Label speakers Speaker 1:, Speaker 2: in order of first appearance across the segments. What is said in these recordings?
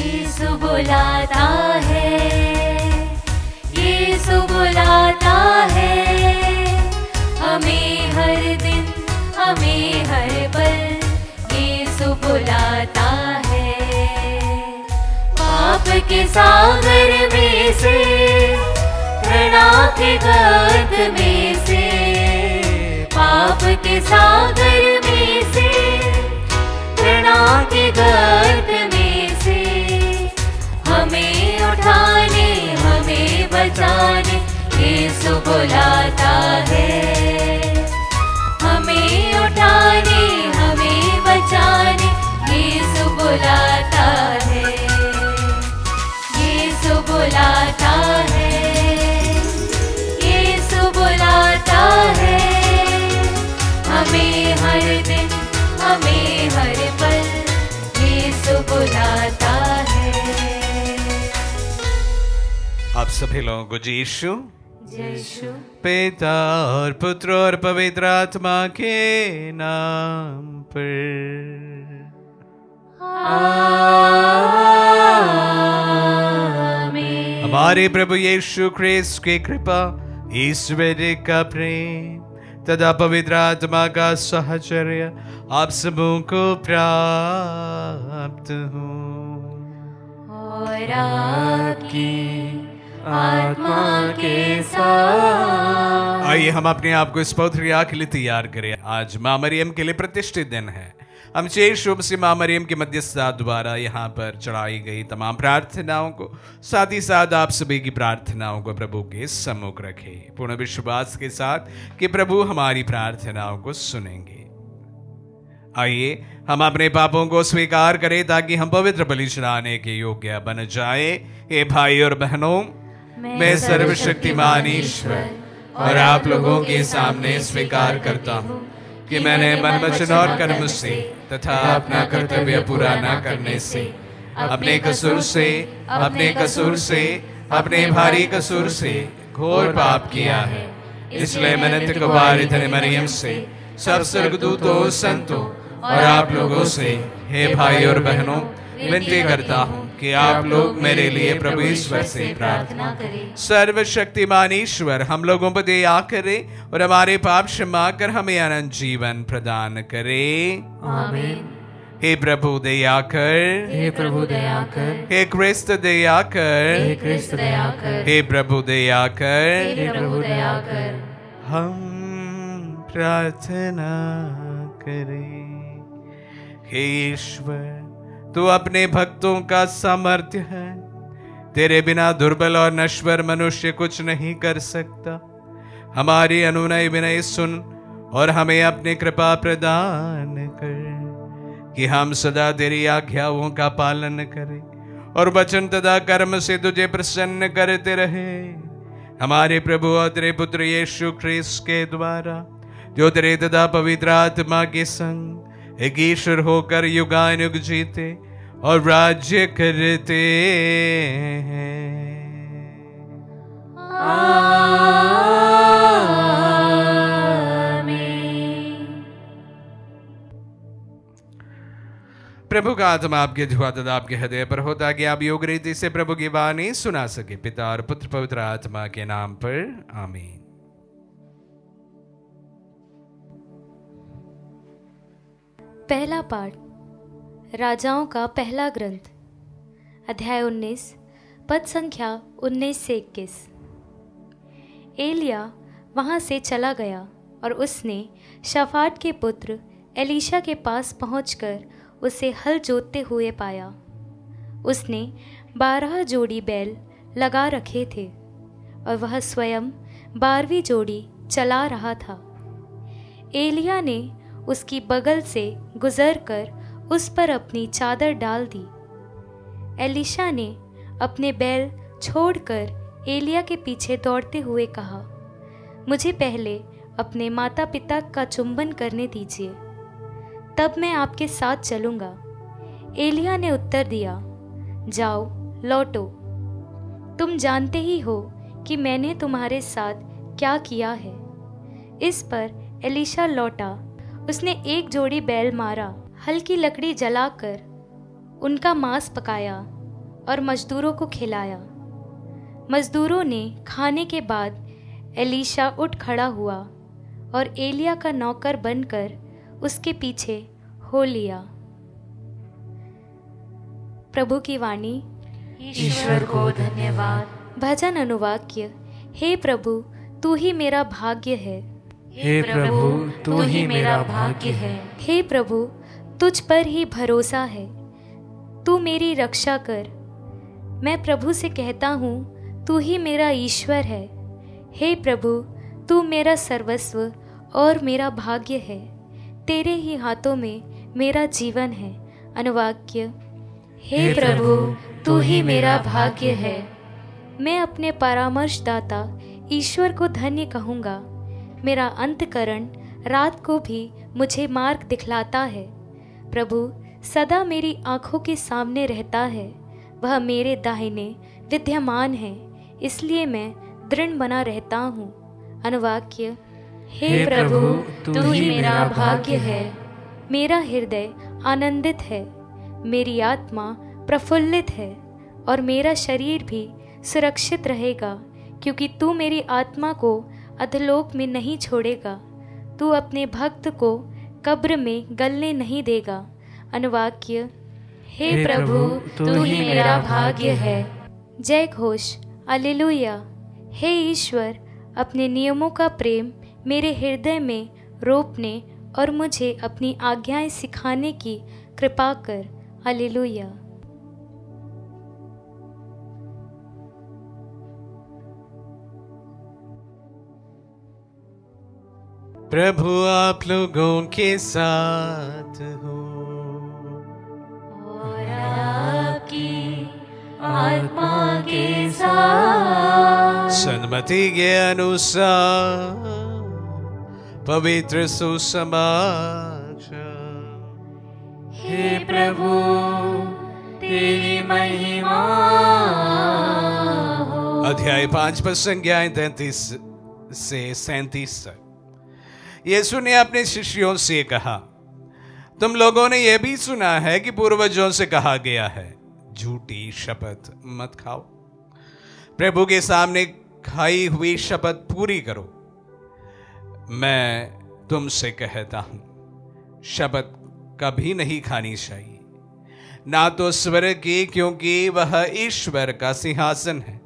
Speaker 1: यीशु बुलाता है, यीशु बुलाता है, हमें हर दिन, हमें हर पल यीशु बुलाता है। पाप के सागर में से, घृणा के गर्त में से, पाप के सागर में से, घृणा के गर्त में से, हमें उठाने, हमें बचाने यीशु बुलाता है। हमें उठाने, हमें बचाने यीशु बुलाता है, यीशु बुलाता है, यीशु बुलाता है, हमें हर दिन, हमें हर पल यीशु बुलाता है।
Speaker 2: आप सभी लोगों को यीशु
Speaker 1: यीशु
Speaker 2: पिता और पुत्र और पवित्र आत्मा के नाम पर
Speaker 1: आमीन।
Speaker 2: हमारे प्रभु यीशु ख्रिस्त की कृपा, ईश्वर का प्रेम तथा पवित्र आत्मा का साहचर्य आप सबों को प्राप्त हो।
Speaker 1: और आपकी आत्मा के साथ।
Speaker 2: आइए हम अपने आप को इस पवित्र क्रिया के लिए तैयार करें। आज माँ मरियम के लिए प्रतिष्ठित दिन है। हम शेष रूप से माँ मरियम की मध्यस्थता द्वारा यहाँ पर चढ़ाई गई तमाम प्रार्थनाओं को, साथ ही साथ आप सभी की प्रार्थनाओं को प्रभु के सम्मुख रखें, पूर्ण विश्वास के साथ कि प्रभु हमारी प्रार्थनाओं को सुनेंगे। आइए हम अपने पापों को स्वीकार करें ताकि हम पवित्र बलि चढ़ाने के योग्य बन जाए। हे भाई और बहनों, मैं सर्वशक्तिमान ईश्वर और आप लोगों के सामने स्वीकार करता हूँ कि मैंने मन वचन और कर्म से तथा अपना कर्तव्य पूरा न करने से, अपने कसूर से, अपने भारी कसूर से घोर पाप किया है। इसलिए मैंने नित्य कुमारी धन्य मरियम से, सब स्वर्गदूतों, संतों और आप लोगों से, हे भाई और बहनों, विनती करता हूँ कि आप लोग मेरे लिए प्रभु ईश्वर से प्रार्थना करें। सर्वशक्तिमान ईश्वर हम लोगों पर दया करे और हमारे पाप क्षमा कर हमें अनंत जीवन प्रदान करे।
Speaker 1: आमीन।
Speaker 2: हे प्रभु दया कर,
Speaker 3: हे प्रभु दया कर,
Speaker 2: हे क्रिस्त दया कर,
Speaker 3: हे क्रिस्त दया कर,
Speaker 2: हे प्रभु दया कर।
Speaker 1: हे प्रभु दया कर।
Speaker 2: हम प्रार्थना करें। हे ईश्वर, तू अपने भक्तों का सामर्थ्य है। तेरे बिना दुर्बल और नश्वर मनुष्य कुछ नहीं कर सकता। हमारी अनुनय विनय सुन और हमें अपनी कृपा प्रदान कर कि हम सदा तेरी आज्ञाओं का पालन करें और वचन तथा कर्म से तुझे प्रसन्न करते रहे। हमारे प्रभु और तेरे पुत्र यीशु ख्रिस्त के द्वारा, जो तेरे तथा पवित्र आत्मा के संग एक ईश्वर होकर युगानुयुग जीते और राज्य करते हैं। प्रभु का आत्मा आपके जुआ तथा आपके हृदय पर हो, ताकि आप योग रीति से प्रभु की वाणी सुना सके। पिता और पुत्र पवित्र आत्मा के नाम पर आमीन।
Speaker 1: पहला पाठ, राजाओं का पहला ग्रंथ, अध्याय 19, पद संख्या 19 से 21। एलिया वहाँ से चला गया और उसने शाफाट के पुत्र एलीशा के पास पहुंचकर उसे हल जोतते हुए पाया। उसने 12 जोड़ी बैल लगा रखे थे और वह स्वयं 12वीं जोड़ी चला रहा था। एलिया ने उसकी बगल से गुजरकर उस पर अपनी चादर डाल दी। एलीशा ने अपने बैल छोड़कर एलिया के पीछे दौड़ते हुए कहा, मुझे पहले अपने माता पिता का चुंबन करने दीजिए, तब मैं आपके साथ चलूँगा। एलिया ने उत्तर दिया, जाओ लौटो, तुम जानते ही हो कि मैंने तुम्हारे साथ क्या किया है। इस पर एलीशा लौटा। उसने एक जोड़ी बैल मारा, हल्की लकड़ी जलाकर उनका मांस पकाया और मजदूरों को खिलाया। मजदूरों ने खाने के बाद एलीशा उठ खड़ा हुआ और एलिया का नौकर बनकर उसके पीछे हो लिया। प्रभु की वाणी।
Speaker 3: ईश्वर को धन्यवाद।
Speaker 1: भजन अनुवाक्य। हे प्रभु, तू ही मेरा भाग्य है।
Speaker 3: हे प्रभु, तू ही मेरा भाग्य है।
Speaker 1: हे प्रभु, तुझ पर ही भरोसा है। तू मेरी रक्षा कर। मैं प्रभु से कहता हूँ, तू ही मेरा ईश्वर है। हे प्रभु, तू मेरा सर्वस्व और मेरा भाग्य है। तेरे ही हाथों में मेरा जीवन है। अनुवाक्य। हे प्रभु, तू ही मेरा भाग्य है। मैं अपने परामर्शदाता ईश्वर को धन्य कहूँगा। मेरा अंतःकरण रात को भी मुझे मार्ग दिखलाता है। प्रभु सदा मेरी आँखों के सामने रहता है। वह मेरे दाहिने विद्यमान है, इसलिए मैं दृढ़ बना रहता हूँ। अनुवाक्य। हे प्रभु, तू ही मेरा भाग्य है। मेरा हृदय आनंदित है, मेरी आत्मा प्रफुल्लित है और मेरा शरीर भी सुरक्षित रहेगा, क्योंकि तू मेरी आत्मा को अधोलोक में नहीं छोड़ेगा। तू अपने भक्त को कब्र में गलने नहीं देगा। अनुवाक्य। हे प्रभु, तू ही मेरा भाग्य है। जय घोष। हालेलुया। हे ईश्वर, अपने नियमों का प्रेम मेरे हृदय में रोपने और मुझे अपनी आज्ञाएं सिखाने की कृपा कर। हालेलुया।
Speaker 2: प्रभु आप लोगों के साथ हो
Speaker 3: और आपकी आत्मा के साथ।
Speaker 2: सन्मति के अनुसार पवित्र सुसमाचार।
Speaker 3: हे प्रभु, तेरी महिमा हो।
Speaker 2: अध्याय 5 पर संज्ञाएं 33 से 37 तक। यीशु ने अपने शिष्यों से कहा, तुम लोगों ने यह भी सुना है कि पूर्वजों से कहा गया है, झूठी शपथ मत खाओ। प्रभु के सामने खाई हुई शपथ पूरी करो। मैं तुमसे कहता हूं, शपथ कभी नहीं खानी चाहिए, ना तो स्वर्ग की, क्योंकि वह ईश्वर का सिंहासन है,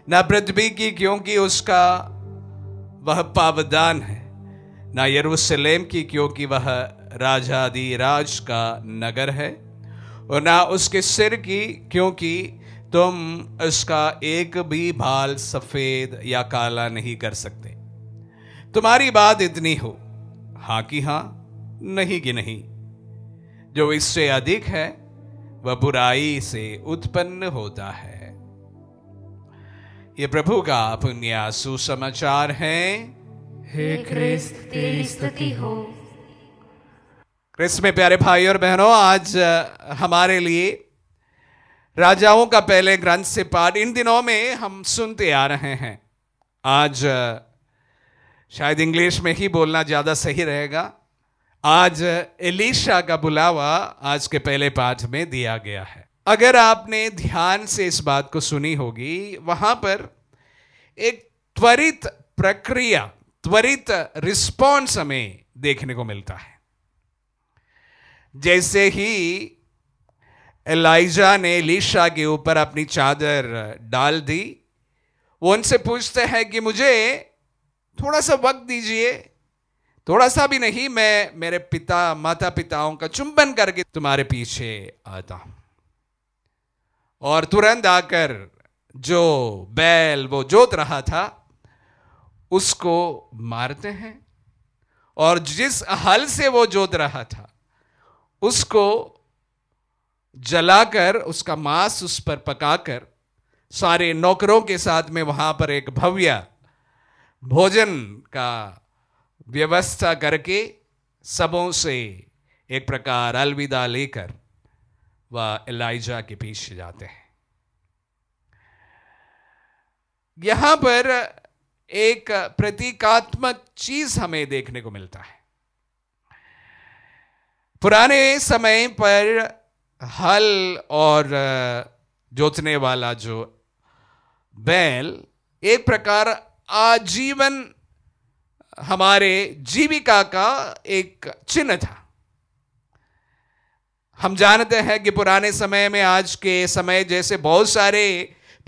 Speaker 2: ना पृथ्वी की, क्योंकि उसका वह पावदान है, ना यरूशलेम की, क्योंकि वह राजाधिराज का नगर है, और ना उसके सिर की, क्योंकि तुम उसका एक भी बाल सफेद या काला नहीं कर सकते। तुम्हारी बात इतनी हो, हाँ कि हाँ, नहीं कि नहीं। जो इससे अधिक है वह बुराई से उत्पन्न होता है। ये प्रभु का पुण्य सुसमाचार है।
Speaker 3: हे क्रिस्त, तेरी स्तुति हो।
Speaker 2: क्रिस्त में प्यारे भाई और बहनों, आज हमारे लिए राजाओं का पहले ग्रंथ से पाठ इन दिनों में हम सुनते आ रहे हैं। आज शायद इंग्लिश में ही बोलना ज़्यादा सही रहेगा। आज एलीशा का बुलावा आज के पहले पाठ में दिया गया है। अगर आपने ध्यान से इस बात को सुनी होगी, वहां पर एक त्वरित प्रक्रिया, त्वरित रिस्पॉन्स हमें देखने को मिलता है। जैसे ही एलाइजा ने एलीशा के ऊपर अपनी चादर डाल दी, वो उनसे पूछते हैं कि मुझे थोड़ा सा वक्त दीजिए, थोड़ा सा भी नहीं, मैं मेरे माता पिताओं का चुंबन करके तुम्हारे पीछे आता हूं। और तुरंत आकर जो बैल वो जोत रहा था उसको मारते हैं, और जिस हल से वो जोत रहा था उसको जलाकर, उसका मांस उस पर पकाकर, सारे नौकरों के साथ में वहां पर एक भव्य भोजन का व्यवस्था करके सबों से एक प्रकार अलविदा लेकर वह एलाइजा के पीछे जाते हैं। यहां पर एक प्रतीकात्मक चीज हमें देखने को मिलता है। पुराने समय पर हल और जोतने वाला जो बैल एक प्रकार आजीवन हमारे जीविका का एक चिन्ह था। हम जानते हैं कि पुराने समय में आज के समय जैसे बहुत सारे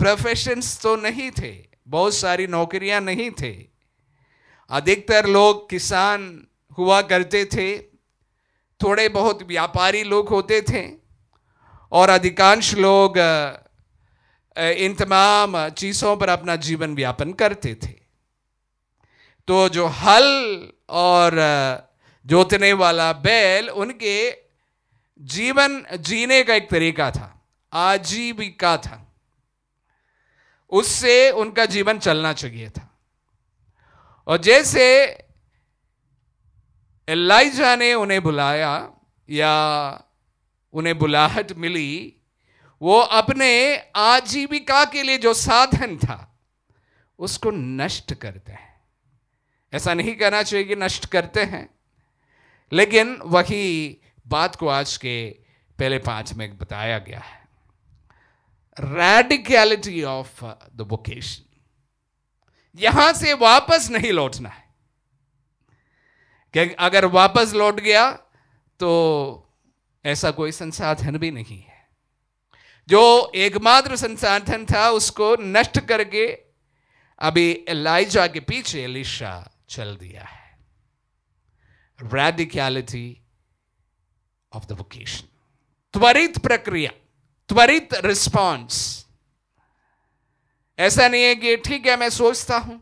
Speaker 2: प्रोफेशंस तो नहीं थे, बहुत सारी नौकरियां नहीं थे। अधिकतर लोग किसान हुआ करते थे, थोड़े बहुत व्यापारी लोग होते थे, और अधिकांश लोग इन तमाम चीज़ों पर अपना जीवन यापन करते थे। तो जो हल और जोतने वाला बैल उनके जीवन जीने का एक तरीका था, आजीविका था, उससे उनका जीवन चलना चाहिए था। और जैसे एलाइजा ने उन्हें बुलाया या उन्हें बुलाहट मिली, वो अपने आजीविका के लिए जो साधन था उसको नष्ट करते हैं। ऐसा नहीं कहना चाहिए कि नष्ट करते हैं, लेकिन वही बात को आज के पहले 5 में बताया गया है। रैडिकलिटी ऑफ द वोकेशन, यहां से वापस नहीं लौटना है। कि अगर वापस लौट गया तो ऐसा कोई संसाधन भी नहीं है। जो एकमात्र संसाधन था उसको नष्ट करके अभी एलाइजा के पीछे एलीशा चल दिया है। रैडिकलिटी ऑफ द वोकेशन, त्वरित प्रक्रिया, त्वरित रिस्पॉन्स। ऐसा नहीं है कि ठीक है मैं सोचता हूं,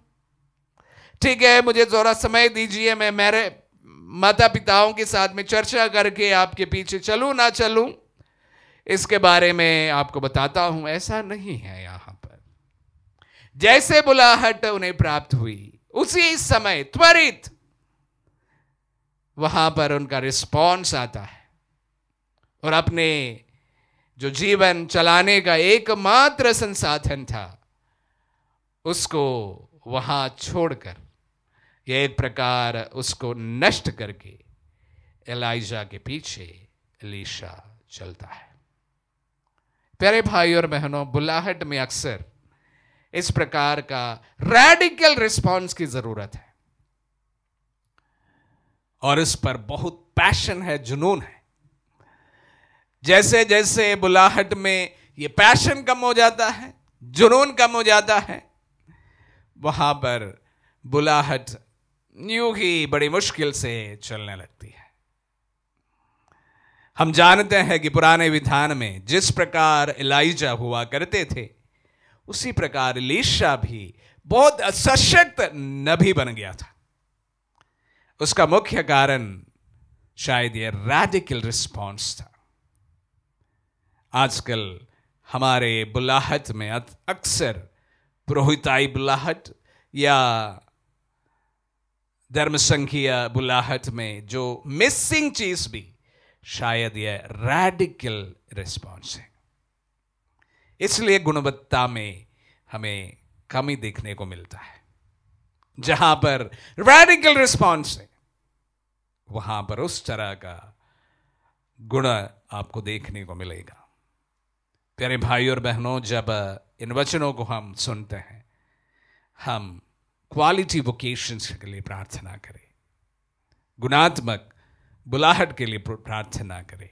Speaker 2: ठीक है मुझे थोड़ा समय दीजिए, मैं मेरे माता पिताओं के साथ में चर्चा करके आपके पीछे चलूं ना चलूं इसके बारे में आपको बताता हूं। ऐसा नहीं है। यहां पर जैसे बुलाहट उन्हें प्राप्त हुई उसी समय त्वरित वहां पर उनका रिस्पॉन्स आता है, और अपने जो जीवन चलाने का एकमात्र संसाधन था उसको वहां छोड़कर, यह एक प्रकार उसको नष्ट करके एलाइजा के पीछे एलीशा चलता है। प्यारे भाई और बहनों, बुलाहट में अक्सर इस प्रकार का रैडिकल रिस्पॉन्स की जरूरत है, और इस पर बहुत पैशन है, जुनून है। जैसे जैसे बुलाहट में ये पैशन कम हो जाता है, जुनून कम हो जाता है, वहां पर बुलाहट यूं ही बड़ी मुश्किल से चलने लगती है। हम जानते हैं कि पुराने विधान में जिस प्रकार एलाइजा हुआ करते थे उसी प्रकार एलीशा भी बहुत सशक्त नबी बन गया था। उसका मुख्य कारण शायद यह रैडिकल रिस्पॉन्स था। आजकल हमारे बुलाहट में अक्सर पुरोहिताई बुलाहट या धर्म संघीय बुलाहट में जो मिसिंग चीज भी शायद यह रैडिकल रिस्पॉन्स है। इसलिए गुणवत्ता में हमें कमी देखने को मिलता है। जहां पर रैडिकल रिस्पॉन्स है वहां पर उस तरह का गुण आपको देखने को मिलेगा। प्यारे भाई और बहनों, जब इन वचनों को हम सुनते हैं, हम क्वालिटी वोकेशंस के लिए प्रार्थना करें, गुणात्मक बुलाहट के लिए प्रार्थना करें,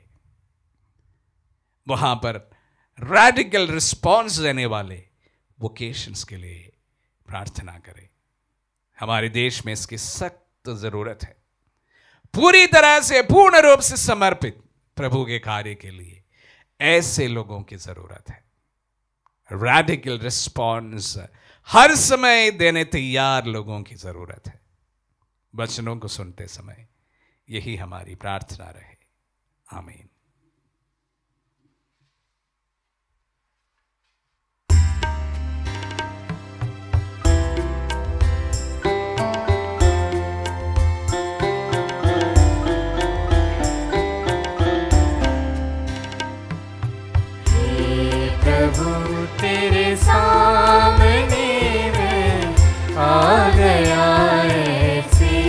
Speaker 2: वहां पर रैडिकल रिस्पॉन्स देने वाले वोकेशंस के लिए प्रार्थना करें। हमारे देश में इसकी सख्त जरूरत है। पूरी तरह से, पूर्ण रूप से समर्पित प्रभु के कार्य के लिए ऐसे लोगों की जरूरत है। रैडिकल रिस्पॉन्स हर समय देने तैयार लोगों की जरूरत है। वचनों को सुनते समय यही हमारी प्रार्थना रहे। आमीन।
Speaker 3: तेरे सामने मैं आ गया ऐसे,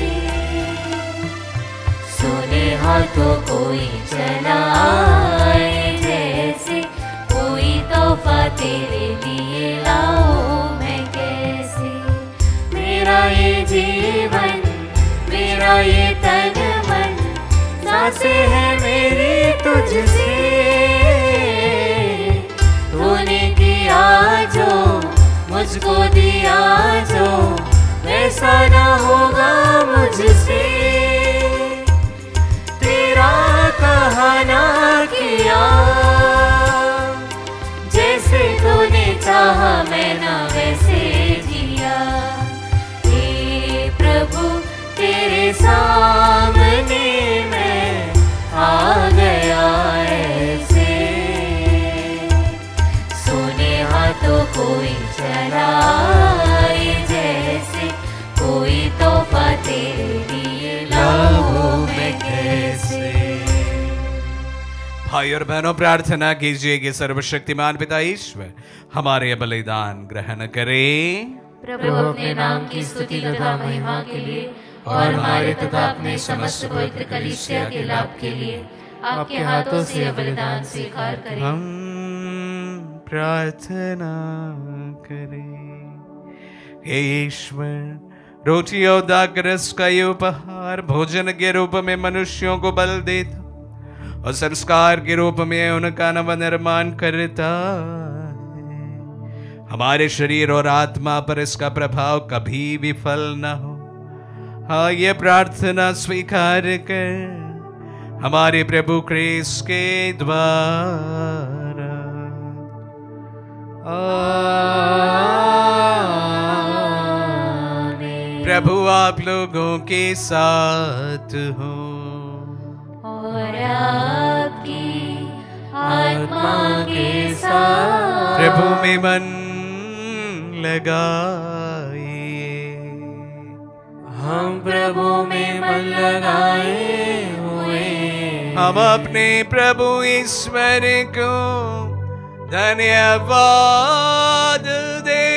Speaker 3: सोने हाथों कोई चला आए जैसे, कोई तोहफा
Speaker 1: तेरे लिए लाऊं मैं कैसे। मेरा ये जीवन, मेरा ये तन मन, सांसें है मेरी तुझसे। तूने किया जो, मुझको दिया जो, वैसा ना होगा मुझसे। तेरा कहा ना किया, जैसे तूने चाहा मैं ना वैसे जिया। हे प्रभु तेरे सामने मैं आ गया ऐसे। सोने हाथों कोई चलाए जैसे, कोई तोहफा तेरे लिए लाऊं मैं कैसे।
Speaker 2: भाई और बहनों, प्रार्थना कीजिए कि सर्वशक्तिमान पिता ईश्वर हमारे बलिदान ग्रहण करे।
Speaker 1: प्रभु अपने नाम की स्तुति तथा महिमा के लिए और हमारे तथा अपने समस्त पवित्र कलीसिया के लाभ के लिए आपके हाथों से यह बलिदान स्वीकार करें।
Speaker 2: हम प्रार्थना करें। हे ईश्वर, रोटी और दागरस का ये उपहार भोजन के रूप में मनुष्यों को बल देता और संस्कार के रूप में उनका नवनिर्माण करता है। हमारे शरीर और आत्मा पर इसका प्रभाव कभी विफल न हो। हाँ, ये प्रार्थना स्वीकार कर हमारे प्रभु क्रिस्त के द्वारा। आमीन। प्रभु आप लोगों के साथ हो
Speaker 1: और आपकी आत्मा के साथ।
Speaker 2: प्रभु में मन लगाए।
Speaker 3: हम प्रभु में मन लगाए हुए।
Speaker 2: हम अपने प्रभु ईश्वर को धन्यवाद दे।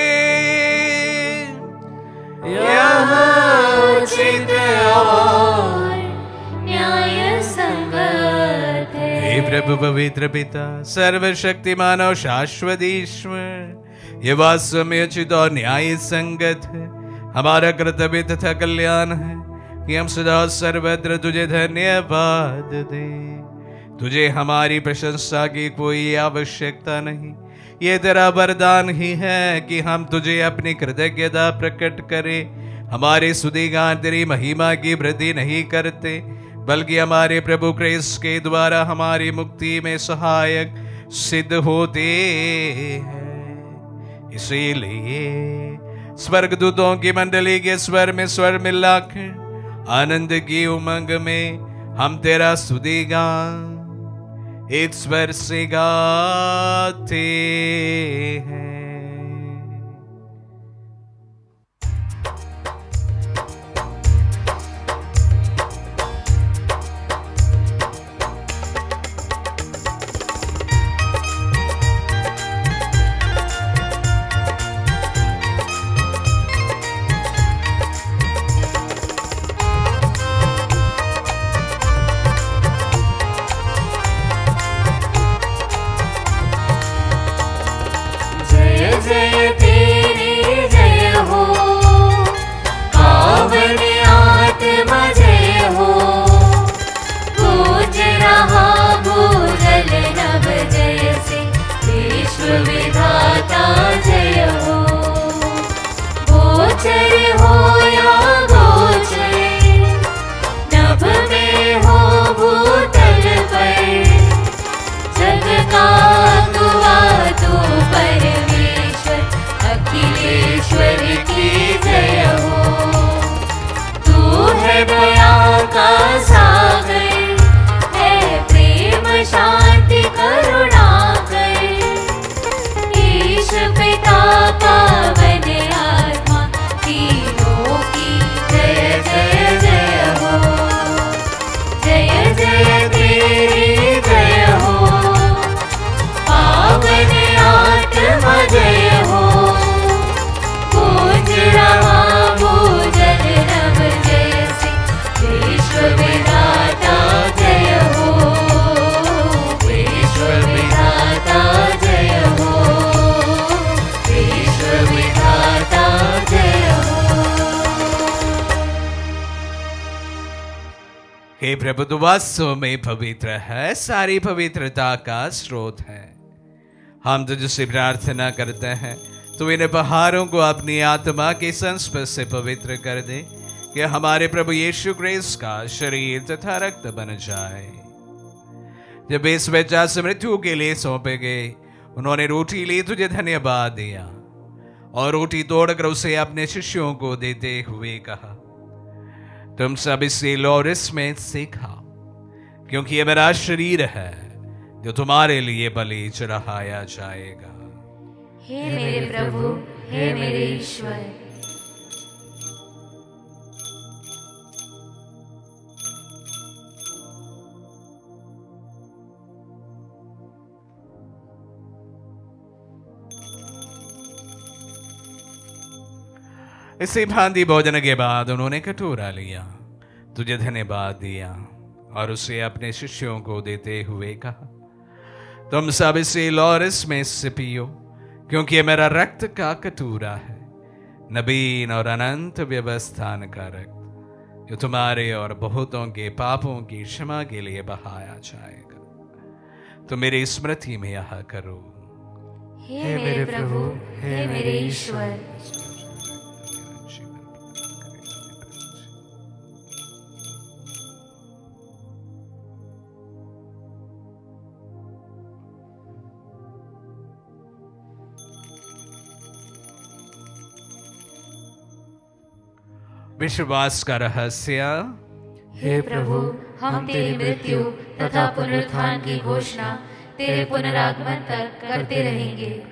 Speaker 1: यह उचित और न्याय संगत है।
Speaker 2: हे प्रभु पवित्र पिता, सर्वशक्तिमान और शाश्वत ईश्वर, ये वास्तव में उचित और न्याय संगत है। हमारा कर्तव्य तथा कल्याण है कि हम सदा सर्वत्र तुझे धन्यवाद दे। तुझे हमारी प्रशंसा की कोई आवश्यकता नहीं। ये तेरा वरदान ही है कि हम तुझे अपनी कृतज्ञता प्रकट करें। हमारे स्तुतिगान तेरी महिमा की वृद्धि नहीं करते, बल्कि हमारे प्रभु क्रिस्त के द्वारा हमारी मुक्ति में सहायक सिद्ध होते हैं। इसीलिए स्वर्गदूतों की मंडली के स्वर में स्वर मिलाकर आनंद की उमंग में हम तेरा स्तुतिगान एक स्वर से गाते हैं।
Speaker 1: जय
Speaker 2: हे प्रभु, तू वास्तव में पवित्र है, सारी पवित्रता का स्रोत है। हम तुझसे प्रार्थना करते हैं, तू इन पहाड़ों को अपनी आत्मा के संस्पर्श से पवित्र कर दे, कि हमारे प्रभु यीशु क्रिस्त का शरीर तथा रक्त बन जाए। जब इस बच्चा से मृत्यु के लिए सौंपे गए, उन्होंने रोटी ली, तुझे धन्यवाद दिया और रोटी तोड़कर उसे अपने शिष्यों को देते हुए कहा, तुम सब इससे लो और इसमें से खाओ, क्योंकि यह मेरा शरीर है जो तुम्हारे लिए बलि चढ़ाया जाएगा।
Speaker 1: हे मेरे प्रभु, हे मेरे ईश्वर।
Speaker 2: इसी भांति भोजन के बाद उन्होंने कटोरा लिया, तुझे धन्यवाद दिया और उसे अपने शिष्यों को देते हुए कहा, तुम सब इसे लो और इसमें से पियो, क्योंकि यह मेरा रक्त का कटोरा है, नवीन और अनंत व्यवस्थान का रक्त, जो तुम्हारे और बहुतों के पापों की क्षमा के लिए बहाया जाएगा। तो मेरी स्मृति में यह करो।
Speaker 1: हे मेरे प्रभु, हे मेरे ईश्वर।
Speaker 2: विश्वास का रहस्य।
Speaker 1: हे प्रभु, हम तेरी मृत्यु तथा पुनरुत्थान की घोषणा तेरे पुनरागमन तक करते रहेंगे।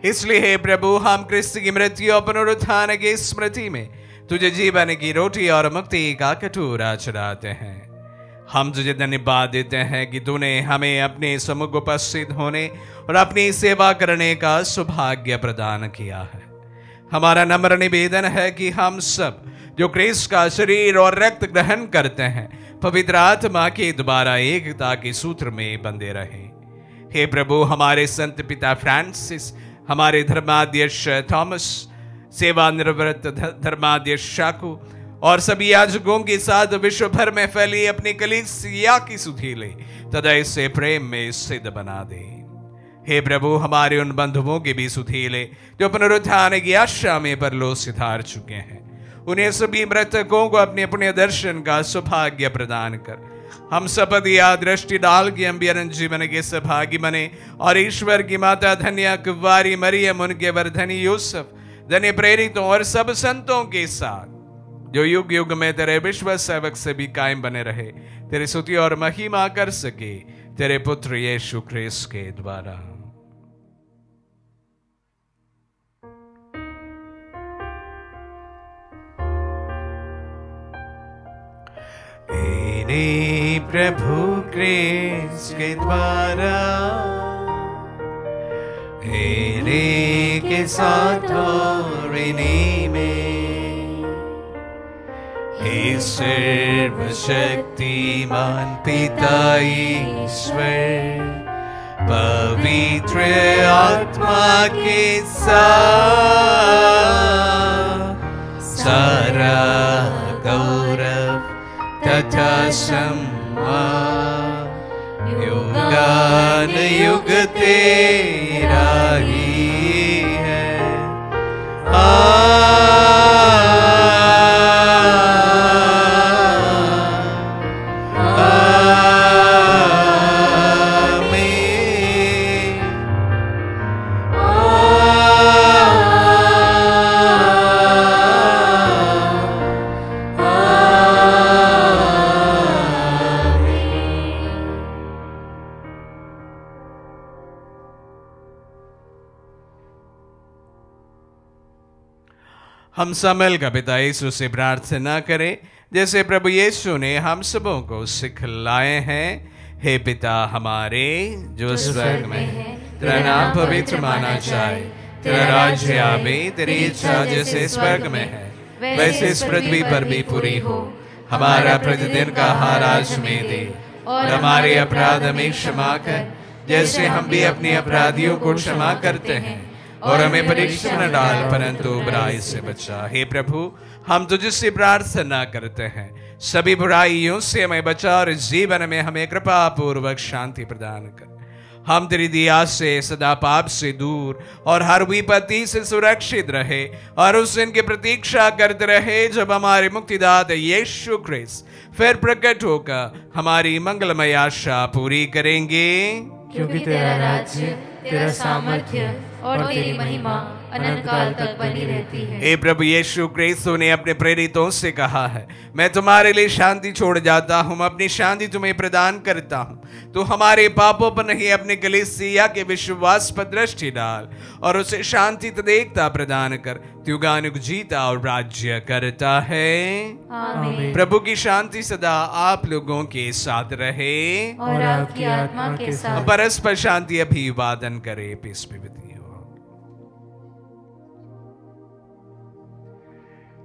Speaker 2: इसलिए हे प्रभु, हम क्रिस्त की मृत्यु और पुनरुत्थान की स्मृति में तुझे जीवन की रोटी और मुक्ति का कटोरा चढ़ाते हैं। हम तुझे धन्यवाद देते हैं कि तूने हमें अपने सम्मुख उपस्थित होने और अपनी सेवा करने का सौभाग्य प्रदान किया है। हमारा नम्र निवेदन है कि हम सब जो क्रिस्त का शरीर और रक्त ग्रहण करते हैं, पवित्र आत्मा के द्वारा एकता के सूत्र में बंधे रहें। हे प्रभु, हमारे संत पिता फ्रांसिस, हमारे धर्माध्यक्ष थॉमस, सेवानिवृत्त धर्माध्यक्ष शाकू और सभी याजकों के साथ विश्व भर में फैली अपनी कलीसिया की सुधीले तथा इसे प्रेम में सिद्ध बना दे। हे प्रभु, हमारे उन बंधुओं के भी सुधीले जो पुनरुत्थान की आशा में परलोक सिधार चुके हैं, उन्हें सभी मृतकों को अपने पुण्य दर्शन का सौभाग्य प्रदान कर हम शपथ या दृष्टि डाल के हम भी अनंत जीवन के सौभागी बने और ईश्वर की माता धन्य कुंवारी मरियम, उनके वर्धनी यूसुफ, धन्य प्रेरितों और सब संतों के साथ जो युग युग में तेरे विश्व सेवक से भी कायम बने रहे, तेरी स्तुति और महिमा कर सके तेरे पुत्र यीशु क्रिस्त के द्वारा। तेरे प्रभु क्रिस्त के द्वारा, तेरे के साथ और इन्हीं में, हे सर्वशक्तिमान पिता ईश्वर, पवित्र आत्मा के साथ सारा गौरव तथा सम्मान युगान युग तेरा ही है। हम समल का पिता यीशु से प्रार्थना करें जैसे प्रभु यीशु ने हम सबों को सिखलाए हैं। हे पिता हमारे जो स्वर्ग में है, तेरा नाम पवित्र माना जाए, तेरा राज्य आवे, तेरी इच्छा जैसे स्वर्ग में है वैसे इस पृथ्वी पर भी पूरी हो। हमारा प्रतिदिन का आहार आज में दे और हमारे अपराध हमें क्षमा कर जैसे हम भी अपने अपराधियों को क्षमा करते हैं, और हमें परीक्षा न डाल परंतु बुराई से बचा। हे प्रभु, हम तुझसे प्रार्थना करते हैं, सभी बुराइयों से हमें बचा और जीवन में हमें कृपा पूर्वक शांति प्रदान कर। हम तेरी दया से सदा पाप से दूर और हर विपत्ति से सुरक्षित रहे और उस दिन की प्रतीक्षा करते रहे जब हमारे मुक्तिदाता यीशु ख्रिस्त फिर प्रकट होकर हमारी मंगलमय आशा पूरी करेंगे।
Speaker 3: क्योंकि तेरा राज्य, तेरा सामर्थ्य और तेरी महिमा अनंत काल तक बनी रहती है।
Speaker 2: हे प्रभु यीशु ख्रिस्त ने अपने प्रेरितों से कहा है, मैं तुम्हारे लिए शांति छोड़ जाता हूँ, अपनी शांति तुम्हें प्रदान करता हूँ। तो हमारे पापों पर नहीं अपने कलीसिया के विश्वास पर दृष्टि डाल और उसे शांति तथा प्रदान कर। तू युगानुग जीता और राज्य करता है।
Speaker 3: आमीन।
Speaker 2: प्रभु की शांति सदा आप लोगों के साथ रहे
Speaker 3: और आपकी आत्मा के साथ।
Speaker 2: परस्पर शांति अभिवादन करे। Peace be with you.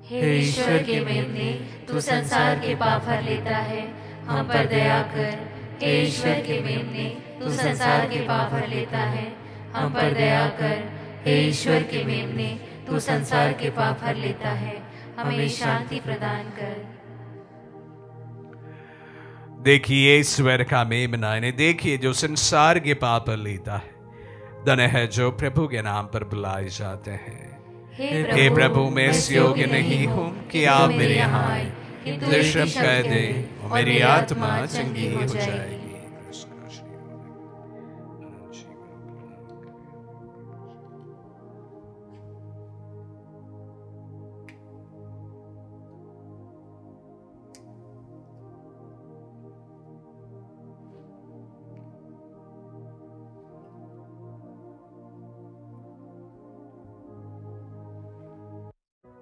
Speaker 3: हे ईश्वर के मेमने, तू संसार के पाप हर लेता है, हम पर दया कर। हे ईश्वर के मेमने, तू संसार के पाप हर लेता है, हम पर दया कर। हे ईश्वर के मेमने, तू संसार के पाप हर लेता है, हमें शांति प्रदान कर।
Speaker 2: देखिए ईश्वर का मेमना, इन्हें देखिए जो संसार के पाप लेता है। धन्य है जो प्रभु के नाम पर बुलाए जाते हैं। हे प्रभु, मैं इस योग्य नहीं हूँ कि आप मेरे यहाँ आए, किंतु शब्द कह दे और मेरी आत्मा चंगी हो जाएगी।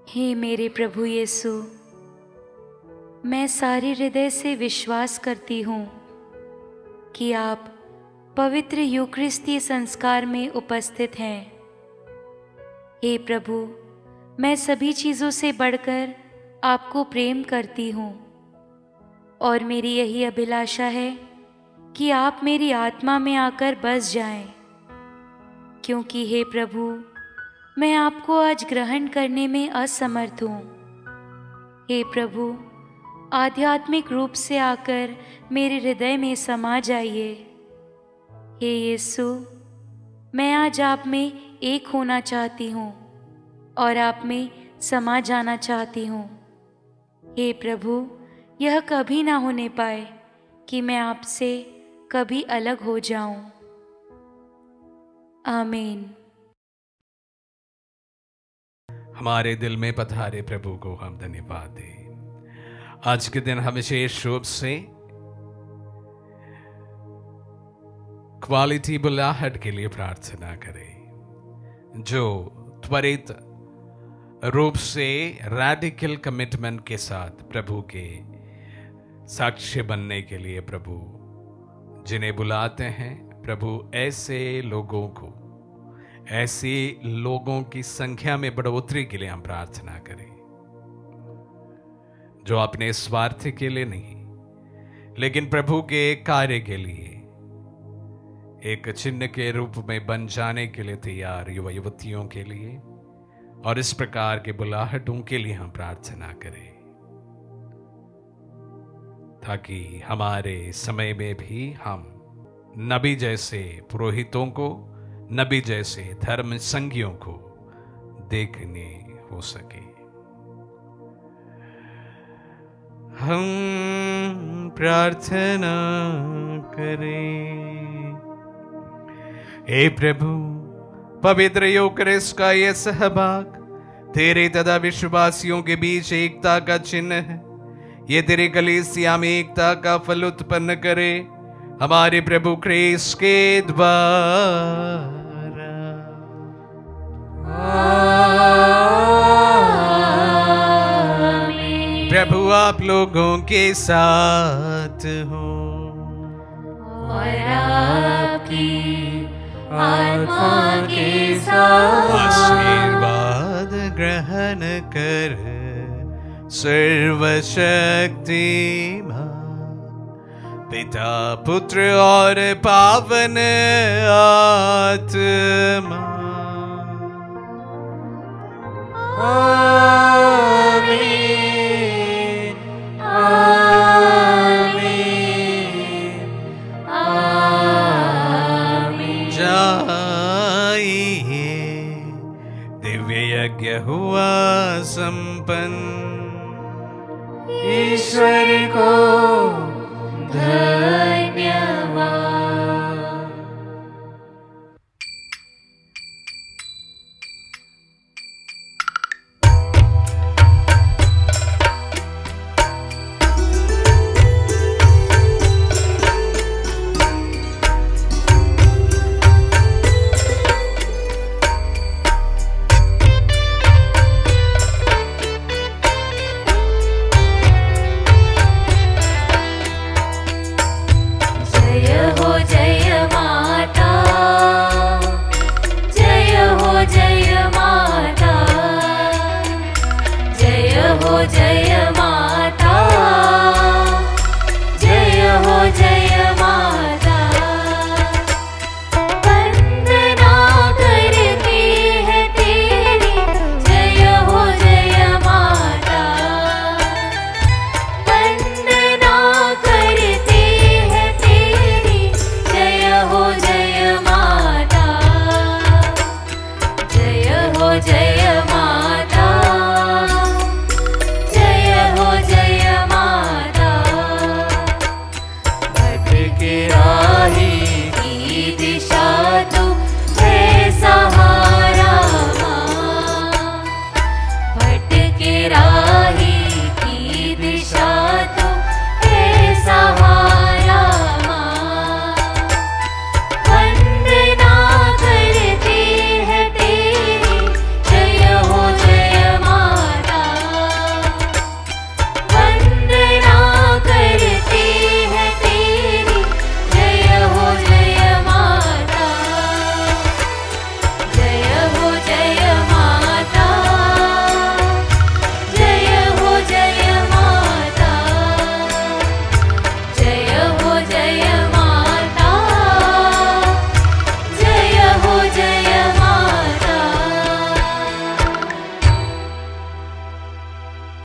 Speaker 1: हे मेरे प्रभु यीशु, मैं सारे हृदय से विश्वास करती हूँ कि आप पवित्र यूकरिस्तीय संस्कार में उपस्थित हैं। हे प्रभु, मैं सभी चीज़ों से बढ़कर आपको प्रेम करती हूँ और मेरी यही अभिलाषा है कि आप मेरी आत्मा में आकर बस जाएं, क्योंकि हे प्रभु, मैं आपको आज ग्रहण करने में असमर्थ हूँ। हे प्रभु, आध्यात्मिक रूप से आकर मेरे हृदय में समा जाइए। हे यीशु, मैं आज आप में एक होना चाहती हूँ और आप में समा जाना चाहती हूँ। हे प्रभु, यह कभी ना होने पाए कि मैं आपसे कभी अलग हो जाऊं। आमीन।
Speaker 2: हमारे दिल में पधारे प्रभु को हम धन्यवाद दें। आज के दिन हम विशेष रूप से क्वालिटी बुलाहट के लिए प्रार्थना करें, जो त्वरित रूप से रैडिकल कमिटमेंट के साथ प्रभु के साक्ष्य बनने के लिए प्रभु जिन्हें बुलाते हैं, प्रभु ऐसे लोगों को, ऐसे लोगों की संख्या में बढ़ोतरी के लिए हम प्रार्थना करें, जो अपने स्वार्थ के लिए नहीं लेकिन प्रभु के कार्य के लिए एक चिन्ह के रूप में बन जाने के लिए तैयार युवा युवतियों के लिए और इस प्रकार के बुलाहटों के लिए हम प्रार्थना करें, ताकि हमारे समय में भी हम नबी जैसे पुरोहितों को, नबी जैसे धर्म संगियों को देखने हो सके। हम प्रार्थना करें। हे प्रभु, पवित्र यूकरिस्ट का यह सहभाग तेरे तथा विश्वासियों के बीच एकता का चिन्ह है। ये तेरे कलीसिया में एकता का फल उत्पन्न करे, हमारे प्रभु ख्रिस्त के द्वारा। प्रभु आप लोगों के साथ हो
Speaker 3: और आपकी आत्मा के साथ।
Speaker 2: आशीर्वाद ग्रहण कर सर्वशक्तिमान पिता, पुत्र और पावन आत्मा।
Speaker 3: आमीन, आमीन।